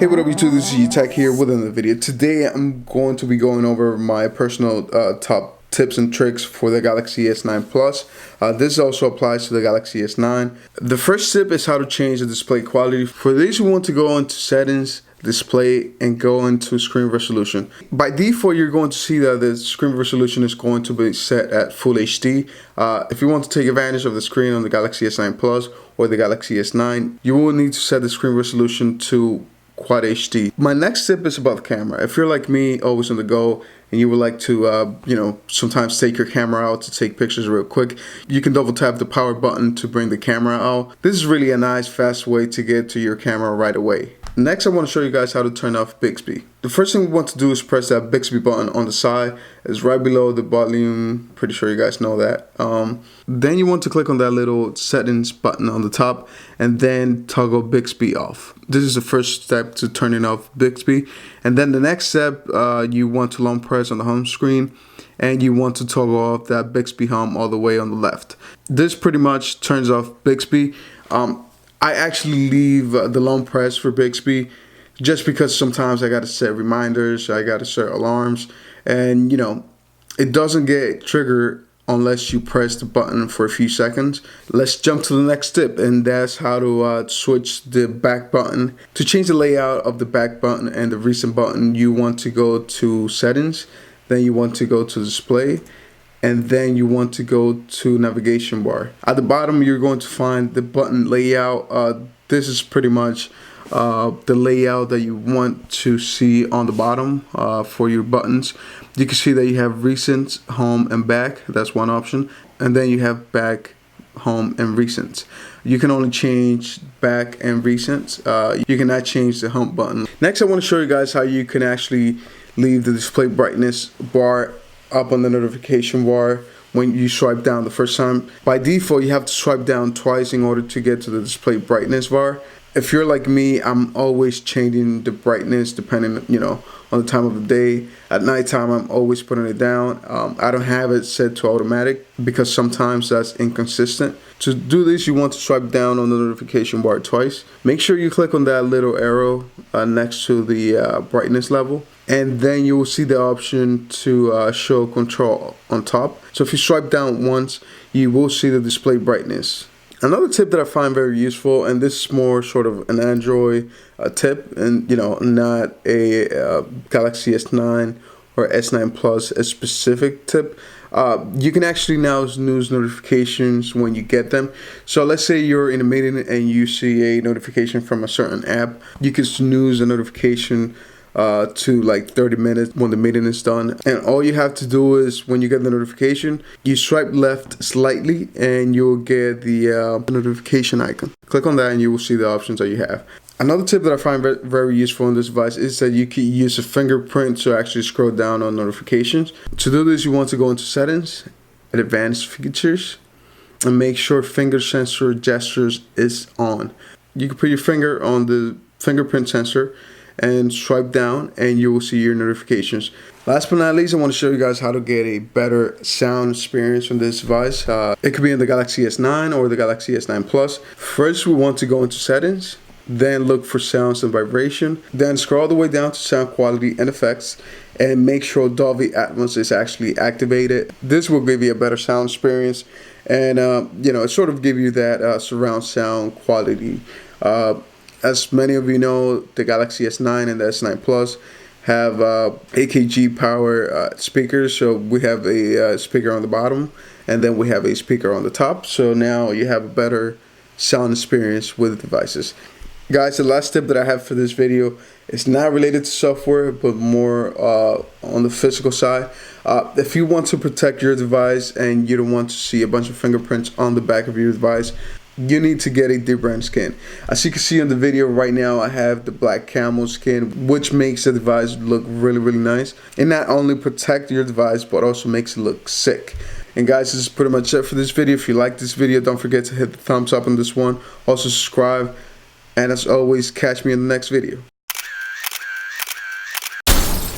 Hey, what up YouTube, this is Tech here with another video. Today I'm going to be going over my personal top tips and tricks for the Galaxy S9 Plus. This also applies to the Galaxy S9. The first tip is how to change the display quality. For these who want to go into settings, display, and go into screen resolution. By default, you're going to see that the screen resolution is going to be set at Full HD. If you want to take advantage of the screen on the Galaxy S9 Plus or the Galaxy S9, you will need to set the screen resolution to Quad HD. My next tip is about the camera. If you're like me, always on the go, and you would like to, sometimes take your camera out to take pictures real quick, you can double tap the power button to bring the camera out. This is really a nice, fast way to get to your camera right away. Next, I want to show you guys how to turn off Bigsby. The first thing we want to do is press that Bigsby button on the side. It's right below the volume. Pretty sure you guys know that. Then you want to click on that little settings button on the top and then toggle Bigsby off. This is the first step to turning off Bigsby. And then the next step, you want to long press on the home screen and you want to toggle off that Bigsby home all the way on the left. This pretty much turns off Bigsby. I actually leave the long press for Bigsby just because sometimes I got to set reminders, I got to set alarms, and it doesn't get triggered unless you press the button for a few seconds. Let's jump to the next tip, and that's how to switch the back button. To change the layout of the back button and the recent button, you want to go to settings, then you want to go to display, and then you want to go to navigation bar. At the bottom, you're going to find the button layout. This is pretty much the layout that you want to see on the bottom for your buttons. You can see that you have recent, home, and back. That's one option. And then you have back, home, and recent. You can only change back and recent. You cannot change the home button. Next, I want to show you guys how you can actually leave the display brightness bar up on the notification bar when you swipe down the first time. By default, you have to swipe down twice in order to get to the display brightness bar. If you're like me, I'm always changing the brightness depending, on the time of the day. At nighttime, I'm always putting it down. I don't have it set to automatic because sometimes that's inconsistent. To do this, you want to swipe down on the notification bar twice. Make sure you click on that little arrow next to the brightness level, and then you will see the option to show control on top. So if you swipe down once, you will see the display brightness. Another tip that I find very useful, and this is more sort of an Android tip, and not a Galaxy S9 or S9 Plus, a specific tip. You can actually now snooze notifications when you get them. So let's say you're in a meeting and you see a notification from a certain app. You can snooze a notification to like 30 minutes when the meeting is done, and all you have to do is when you get the notification, you swipe left slightly and you'll get the notification icon. Click on that and you will see the options that you have. Another tip that I find very useful on this device is that you can use a fingerprint to actually scroll down on notifications. To do this, you want to go into settings and advanced features and make sure finger sensor gestures is on. You can put your finger on the fingerprint sensor and swipe down and you will see your notifications. Last but not least, I want to show you guys how to get a better sound experience from this device. It could be in the Galaxy S9 or the Galaxy S9 Plus. First, we want to go into settings, then look for sounds and vibration, then scroll all the way down to sound quality and effects and make sure Dolby Atmos is actually activated. This will give you a better sound experience and it sort of give you that surround sound quality. As many of you know, the Galaxy S9 and the S9 Plus have AKG power speakers. So we have a speaker on the bottom and then we have a speaker on the top. So now you have a better sound experience with the devices. Guys, the last tip that I have for this video is not related to software, but more on the physical side. If you want to protect your device and you don't want to see a bunch of fingerprints on the back of your device, you need to get a dbrand skin. As you can see in the video right now, I have the black camel skin, which makes the device look really nice. It not only protects your device, but also makes it look sick. And guys, this is pretty much it for this video. If you like this video, don't forget to hit the thumbs up on this one. Also subscribe. And as always, catch me in the next video.